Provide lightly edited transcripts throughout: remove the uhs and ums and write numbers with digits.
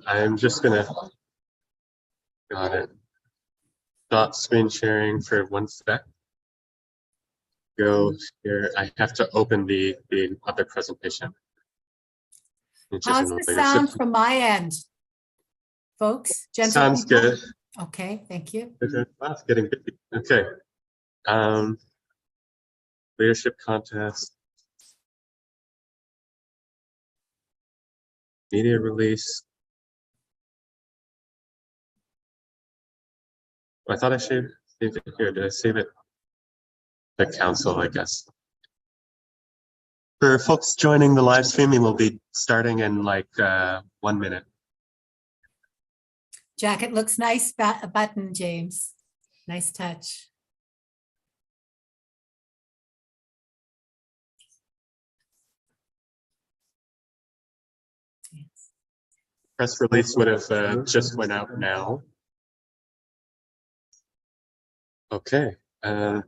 I'm just gonna, got it. Stop screen sharing for 1 sec. Go here. I have to open the other presentation. How's the sound from my end, folks? Sounds good. Okay, thank you. Wow, it's getting busy. Okay. Leadership contest. Media release. I thought I should save it here. Did I save it? The council, I guess. For folks joining the live streaming, we'll be starting in like 1 minute. Jacket looks nice, button, James. Nice touch. Yes. Press release would have just went out now. Okay. Oh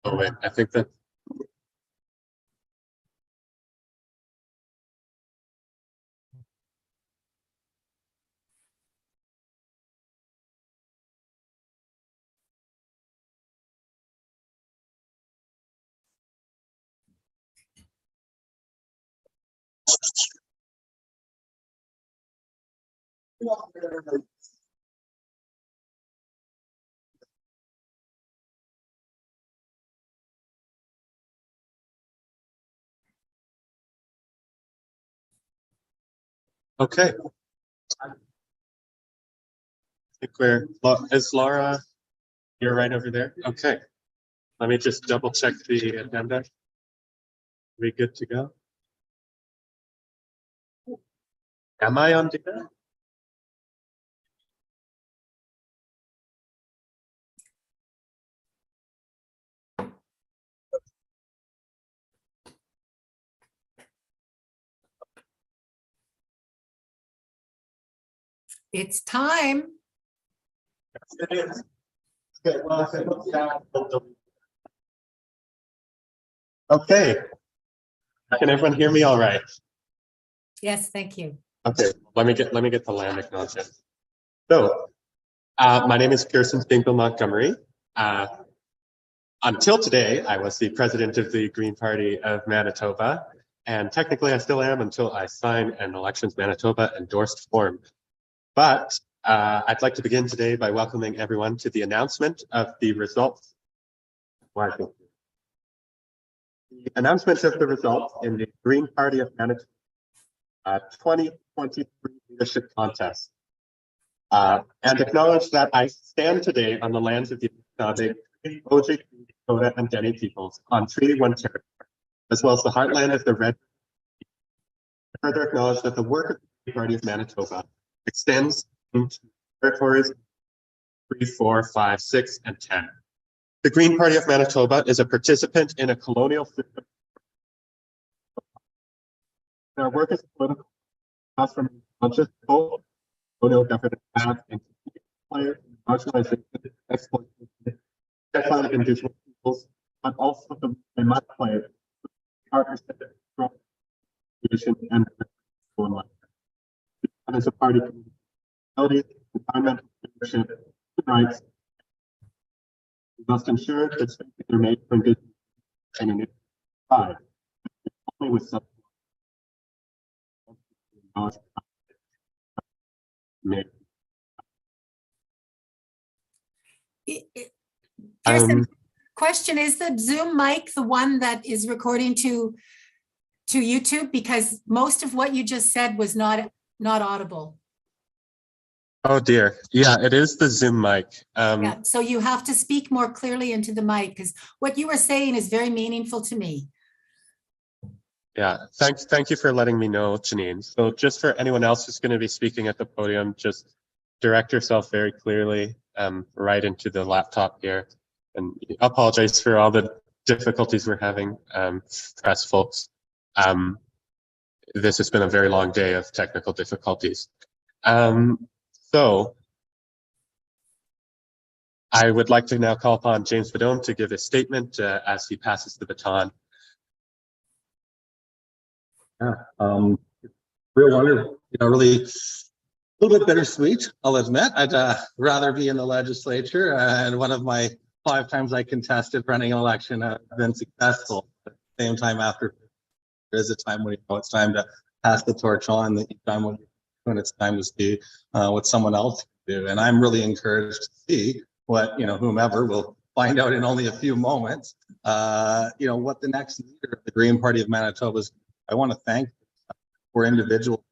wait, I think that. Okay. I think is Laura, you're right over there? Okay. Let me just double check the agenda. Are we good to go? Am I on data? It's time. Yes, it is. Okay, well, okay. Can everyone hear me all right? Yes, thank you. Okay, let me get the land acknowledgement. So, my name is Pearson Spinkle Montgomery. Until today, I was the president of the Green Party of Manitoba, and technically I still am until I sign an Elections Manitoba endorsed form. But I'd like to begin today by welcoming everyone to the announcement of the results. The announcement of the results in the Green Party of Manitoba 2023 leadership contest. And acknowledge that I stand today on the lands of the Ojibwe, Dakota, and Dene peoples on Treaty 1 territory, as well as the heartland of the Red. Further acknowledge that the work of the Green Party of Manitoba extends into territories 3, 4, 5, 6, and 10. The Green Party of Manitoba is a participant in a colonial system. Our work as political has from conscious both colonial government have and players in marginalization, exploitation, sexual indigenous peoples, but also they must play partnership, tradition, and life. And as a party, environmental leadership, rights, we must ensure that spaces are made for good and in five. Only with such Question, is the Zoom mic the one that is recording to YouTube? Because most of what you just said was not audible. Oh dear. Yeah, it is the Zoom mic. Yeah, so you have to speak more clearly into the mic because what you were saying is very meaningful to me. Yeah, thank you for letting me know, Janine. So just for anyone else who's going to be speaking at the podium, just direct yourself very clearly right into the laptop here. And I apologize for all the difficulties we're having, press folks. This has been a very long day of technical difficulties. So I would like to now call upon James Bedone to give a statement as he passes the baton. Yeah, real wonder, really a little bit bittersweet, I'll admit. I'd rather be in the legislature, and one of my 5 times I contested running an election have been successful. At the same time, after there is a time when it's time to pass the torch on, the time when it's time to see what someone else can do. And I'm really encouraged to see what, whomever will find out in only a few moments, what the next leader of the Green Party of Manitoba is. I want to thank for individuals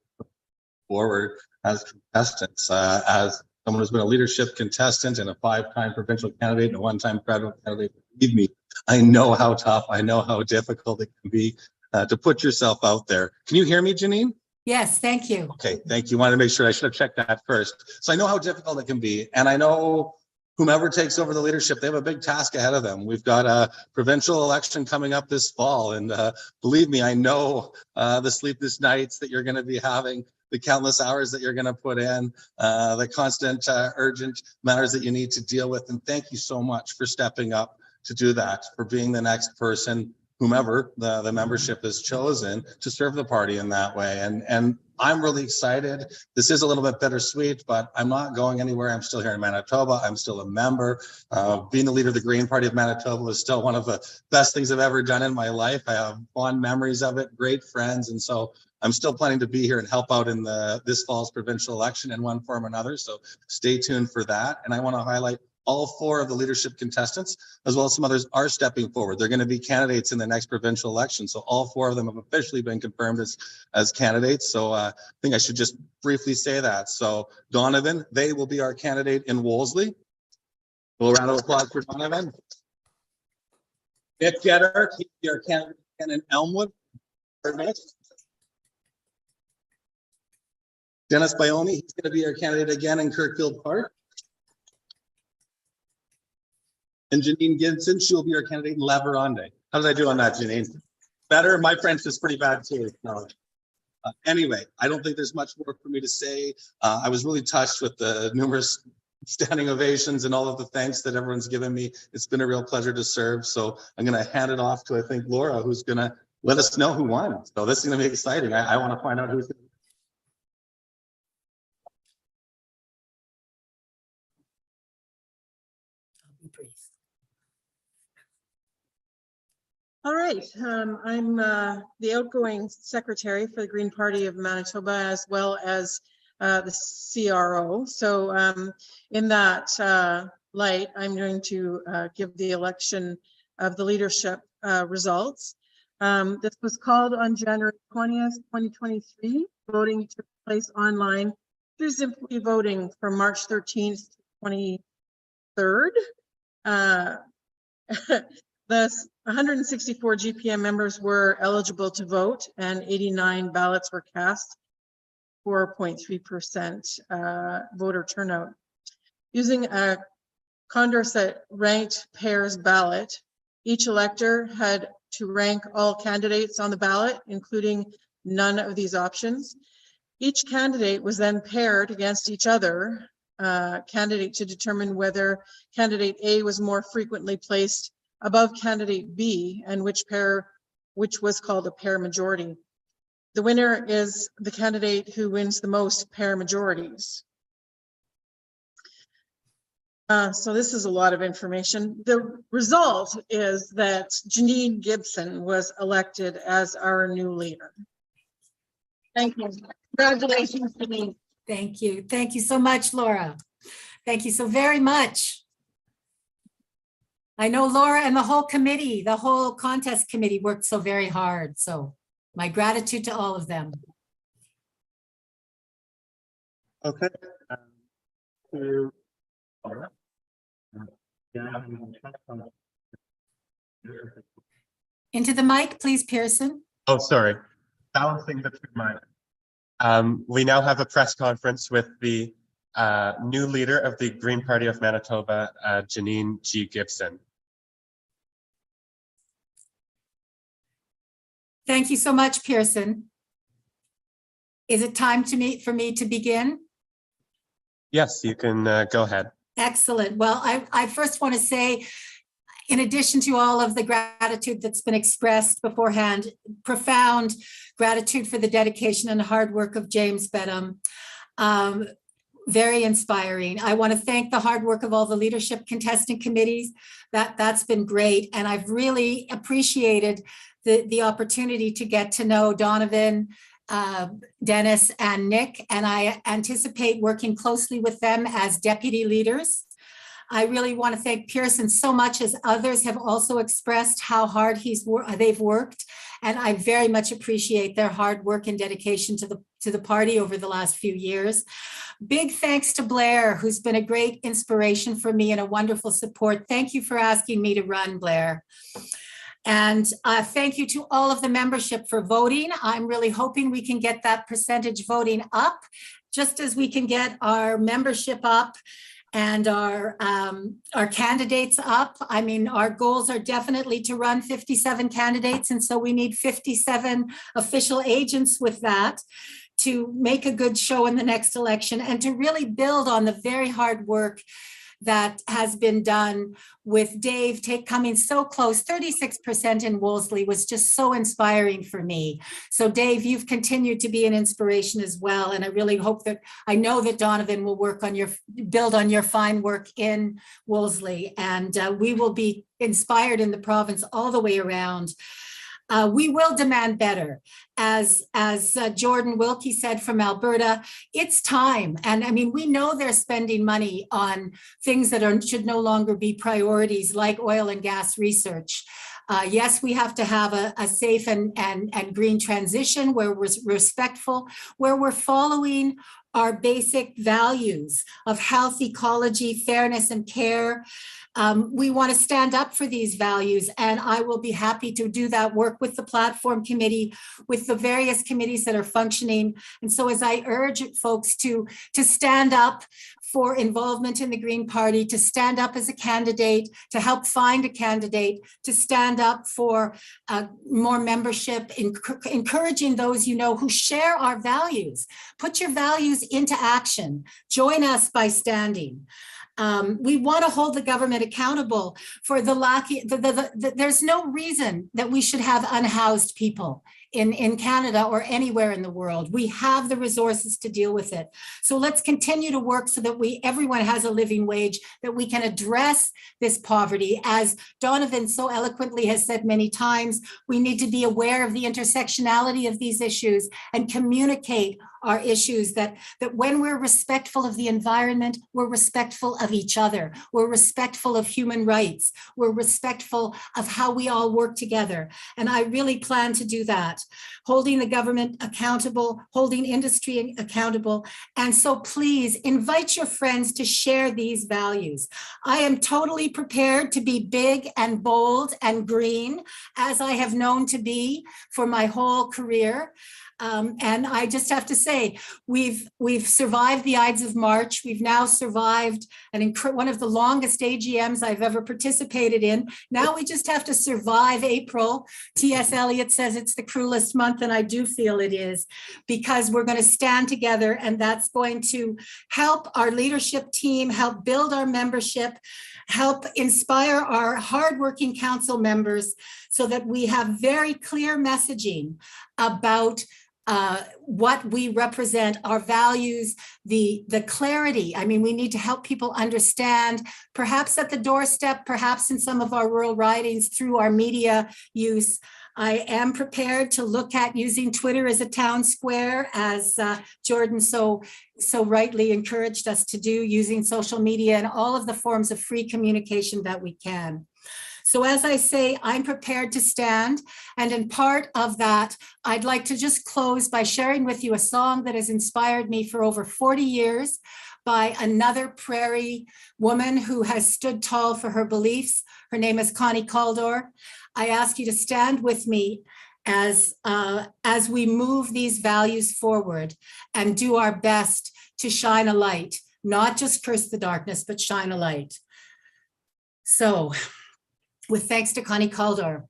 forward as contestants, as someone who's been a leadership contestant and a 5-time provincial candidate and a 1-time federal candidate. Believe me, I know how tough, I know how difficult it can be to put yourself out there. Can you hear me, Janine? Yes, thank you. Okay, thank you. Wanted to make sure. I should have checked that first. So I know how difficult it can be, and I know whomever takes over the leadership, they have a big task ahead of them. We've got a provincial election coming up this fall, and believe me, I know the sleepless nights that you're going to be having, the countless hours that you're going to put in, the constant urgent matters that you need to deal with. And thank you so much for stepping up to do that, for being the next person, whomever the membership has chosen, to serve the party in that way. And I'm really excited. This is a little bit bittersweet, but I'm not going anywhere. I'm still here in Manitoba. I'm still a member. Being the leader of the Green Party of Manitoba is still one of the best things I've ever done in my life. I have fond memories of it, great friends. And so I'm still planning to be here and help out in this fall's provincial election in one form or another. So stay tuned for that. And I want to highlight all 4 of the leadership contestants, as well as some others, are stepping forward. They're going to be candidates in the next provincial election. So all 4 of them have officially been confirmed as candidates. So I think I should just briefly say that. So Donovan, they will be our candidate in Wolseley. A round of applause for Donovan. Nick Getter, he'll be our candidate in Elmwood. Dennis Biomi, he's going to be our candidate again in Kirkfield Park. And Janine Gibson, she'll be our candidate in La Veronde. How did I do on that, Janine? Better? My French is pretty bad too. No. Anyway, I don't think there's much more for me to say. I was really touched with the numerous standing ovations and all of the thanks that everyone's given me. It's been a real pleasure to serve. So I'm going to hand it off to, I think, Laura, who's going to let us know who won. So this is going to be exciting. I want to find out who's going to. All right, I'm the outgoing secretary for the Green Party of Manitoba, as well as the CRO. So in that light, I'm going to give the election of the leadership results. This was called on January 20th, 2023. Voting took place online through Simply Voting from March 13th to 23rd. The 164 GPM members were eligible to vote, and 89 ballots were cast, 4.3% voter turnout. Using a Condorcet ranked pairs ballot, each elector had to rank all candidates on the ballot, including none of these options. Each candidate was then paired against each other candidate to determine whether candidate A was more frequently placed above candidate B, and which was called a pair majority. The winner is the candidate who wins the most pair majorities. So this is a lot of information. The result is that Janine Gibson was elected as our new leader. Thank you. Congratulations, Janine. Thank you. Thank you so much, Laura. Thank you so very much. I know Laura and the whole committee, the whole contest committee worked so very hard. So my gratitude to all of them. Okay. Into the mic, please, Pearson. Oh, sorry. Balancing the two mics. We now have a press conference with the new leader of the Green Party of Manitoba, Janine G. Gibson. Thank you so much, Pearson. Is it time for me to begin? Yes, you can go ahead. Excellent. Well, I first want to say in addition to all of the gratitude that's been expressed beforehand, profound gratitude for the dedication and hard work of James Bedham. Very inspiring. I want to thank the hard work of all the leadership contestant committees. That's been great. And I've really appreciated the opportunity to get to know Donovan, Dennis, and Nick, and I anticipate working closely with them as deputy leaders. I really want to thank Pearson so much, as others have also expressed how hard they've worked, and I very much appreciate their hard work and dedication to the party over the last few years. Big thanks to Blair, who's been a great inspiration for me and a wonderful support. Thank you for asking me to run, Blair. And thank you to all of the membership for voting. I'm really hoping we can get that percentage voting up, just as we can get our membership up and our candidates up. I mean, our goals are definitely to run 57 candidates, and so we need 57 official agents with that to make a good show in the next election and to really build on the very hard work that has been done with Dave coming so close. 36% in Wolseley was just so inspiring for me. So Dave, you've continued to be an inspiration as well. And I really hope I know that Donovan will build on your fine work in Wolseley, and we will be inspired in the province all the way around. We will demand better. As Jordan Wilkie said from Alberta, it's time. And I mean, we know they're spending money on things that should no longer be priorities, like oil and gas research. Yes, we have to have a safe and green transition where we're respectful, where we're following our basic values of health, ecology, fairness, and care. We want to stand up for these values, and I will be happy to do that work with the platform committee, with the various committees that are functioning. And so as I urge folks to stand up for involvement in the Green Party, to stand up as a candidate, to help find a candidate, to stand up for more membership, encouraging those you know who share our values. Put your values into action. Join us by standing. We want to hold the government accountable for there's no reason that we should have unhoused people in Canada or anywhere in the world. We have the resources to deal with it. So let's continue to work so that everyone has a living wage, that we can address this poverty. As Donovan so eloquently has said many times, we need to be aware of the intersectionality of these issues and communicate our issues, that when we're respectful of the environment, we're respectful of each other, we're respectful of human rights, we're respectful of how we all work together. And I really plan to do that, holding the government accountable, holding industry accountable. And so please invite your friends to share these values. I am totally prepared to be big and bold and green, as I have known to be for my whole career. And I just have to say, we've survived the Ides of March. We've now survived one of the longest AGMs I've ever participated in. Now we just have to survive April. T.S. Eliot says it's the cruelest month, and I do feel it is, because we're going to stand together, and that's going to help our leadership team, help build our membership, help inspire our hardworking council members, so that we have very clear messaging about what we represent, our values, the clarity. I mean, we need to help people understand, perhaps at the doorstep, perhaps in some of our rural ridings through our media use. I am prepared to look at using Twitter as a town square, as Jordan so rightly encouraged us to do, using social media and all of the forms of free communication that we can. So as I say, I'm prepared to stand. And in part of that, I'd like to just close by sharing with you a song that has inspired me for over 40 years by another prairie woman who has stood tall for her beliefs. Her name is Connie Caldor. I ask you to stand with me as we move these values forward and do our best to shine a light, not just curse the darkness, but shine a light. So, with thanks to Connie Caldor,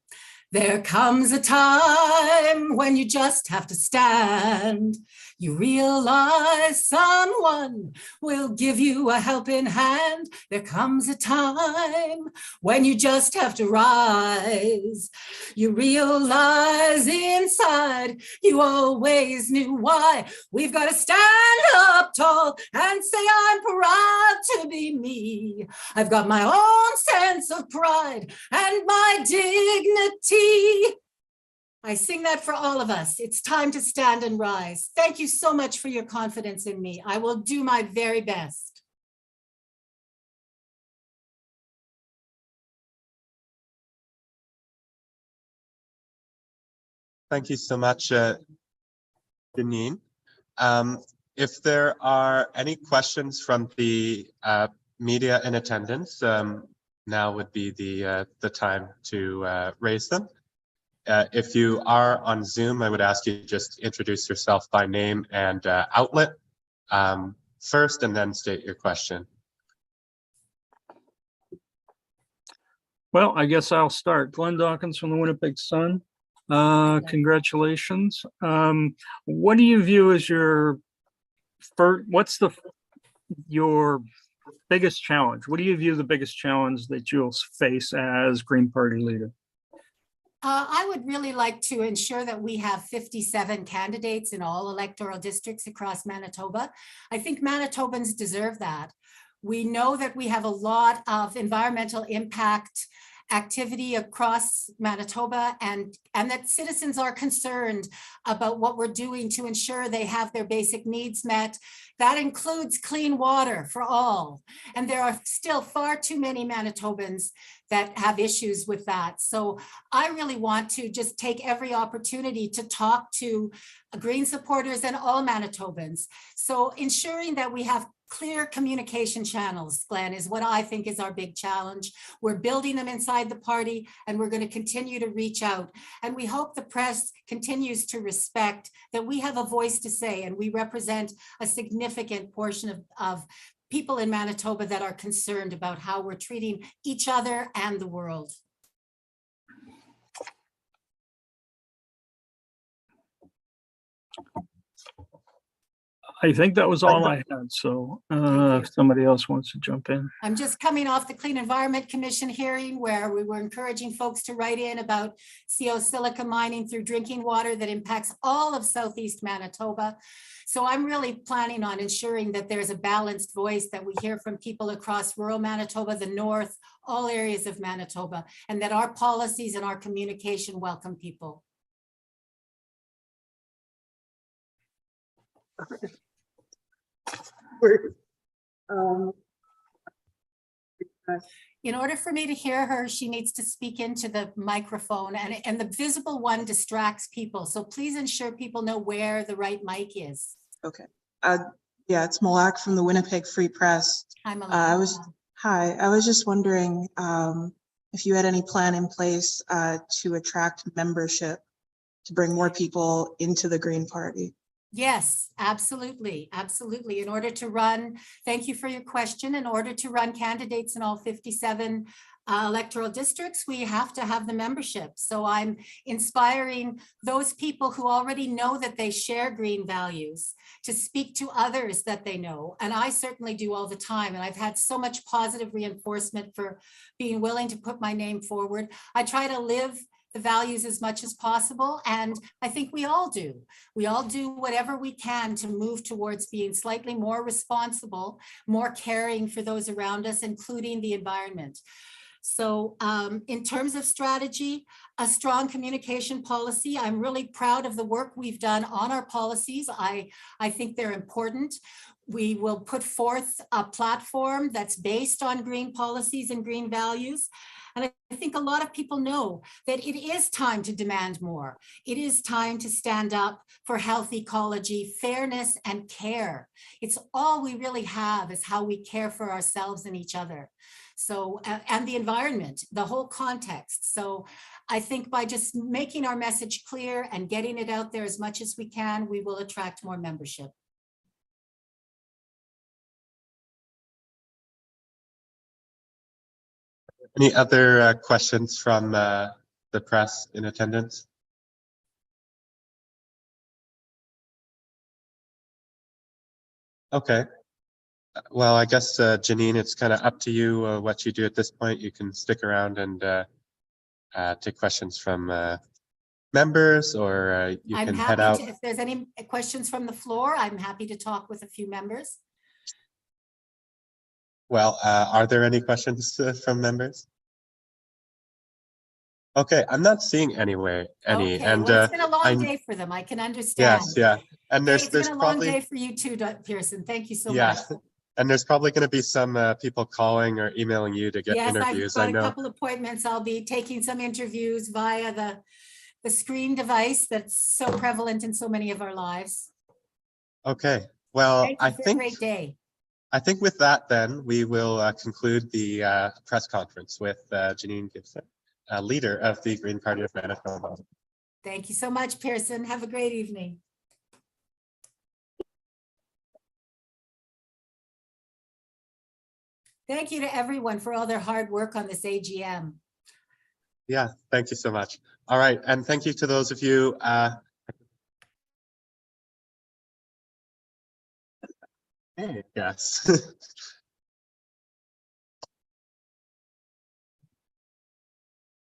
There comes a time when you just have to stand. You realize someone will give you a helping hand. There comes a time when you just have to rise. You realize inside you always knew why. We've got to stand up tall and say, I'm proud to be me. I've got my own sense of pride and my dignity. I sing that for all of us. It's time to stand and rise. Thank you so much for your confidence in me. I will do my very best. Thank you so much, Janine. If there are any questions from the media in attendance, now would be the time to raise them. If you are on Zoom, I would ask you to just introduce yourself by name and outlet first, and then state your question. Well, I guess I'll start. Glenn Dawkins from the Winnipeg Sun. Congratulations. What do you view as your biggest challenge? What do you view the biggest challenge that you'll face as Green Party leader? I would really like to ensure that we have 57 candidates in all electoral districts across Manitoba. I think Manitobans deserve that. We know that we have a lot of environmental impact activity across Manitoba, and that citizens are concerned about what we're doing to ensure they have their basic needs met. That includes clean water for all. And there are still far too many Manitobans that have issues with that. So I really want to just take every opportunity to talk to Green supporters and all Manitobans. So ensuring that we have clear communication channels, Glenn, is what I think is our big challenge. We're building them inside the party, and we're going to continue to reach out. And we hope the press continues to respect that we have a voice to say, and we represent a significant portion of people in Manitoba that are concerned about how we're treating each other and the world. I think that was all I had. So if somebody else wants to jump in. I'm just coming off the Clean Environment Commission hearing where we were encouraging folks to write in about CO silica mining through drinking water that impacts all of Southeast Manitoba. So I'm really planning on ensuring that there's a balanced voice, that we hear from people across rural Manitoba, the north, all areas of Manitoba, and that our policies and our communication welcome people. In order for me to hear her, she needs to speak into the microphone, and the visible one distracts people. So please ensure people know where the right mic is. Okay. Yeah, it's Malak from the Winnipeg Free Press. I'm I was just wondering if you had any plan in place to attract membership, to bring more people into the Green Party. Yes, absolutely. Absolutely. In order to run, thank you for your question. In order to run candidates in all 57 electoral districts, we have to have the membership. So I'm inspiring those people who already know that they share green values to speak to others that they know. And I certainly do all the time. And I've had so much positive reinforcement for being willing to put my name forward. I try to live the values as much as possible. And I think we all do. We all do whatever we can to move towards being slightly more responsible, more caring for those around us, including the environment. So in terms of strategy, a strong communication policy. I'm really proud of the work we've done on our policies. I think they're important. We will put forth a platform that's based on green policies and green values. And I think a lot of people know that it is time to demand more. It is time to stand up for health ecology, fairness, and care. It's all we really have is how we care for ourselves and each other. So, and the environment, the whole context. So I think by just making our message clear and getting it out there as much as we can, we will attract more membership. Any other questions from the the press in attendance? Okay. Well, I guess, Janine, it's kind of up to you what you do at this point. You can stick around and take questions from members, or you I'm can head happy out. to, if there's any questions from the floor, I'm happy to talk with a few members. Well, are there any questions from members? Okay, I'm not seeing any. Okay, And well, it's been a long I'm, day for them. I can understand. yes, yeah. And Hey, it's there's been a long probably, day for you too, Pearson. Thank you so yeah. much. And there's probably going to be some people calling or emailing you to get Yes, I've interviews. I got a know. couple appointments. I'll be taking some interviews via the screen device that's so prevalent in so many of our lives. Okay, well, Thank you for a great day. I think with that, then we will conclude the press conference with Janine Gibson, leader of the Green Party of Manitoba. Thank you so much, Pearson. Have a great evening. Thank you to everyone for all their hard work on this AGM. Yeah, thank you so much. All right, and thank you to those of you. Yes.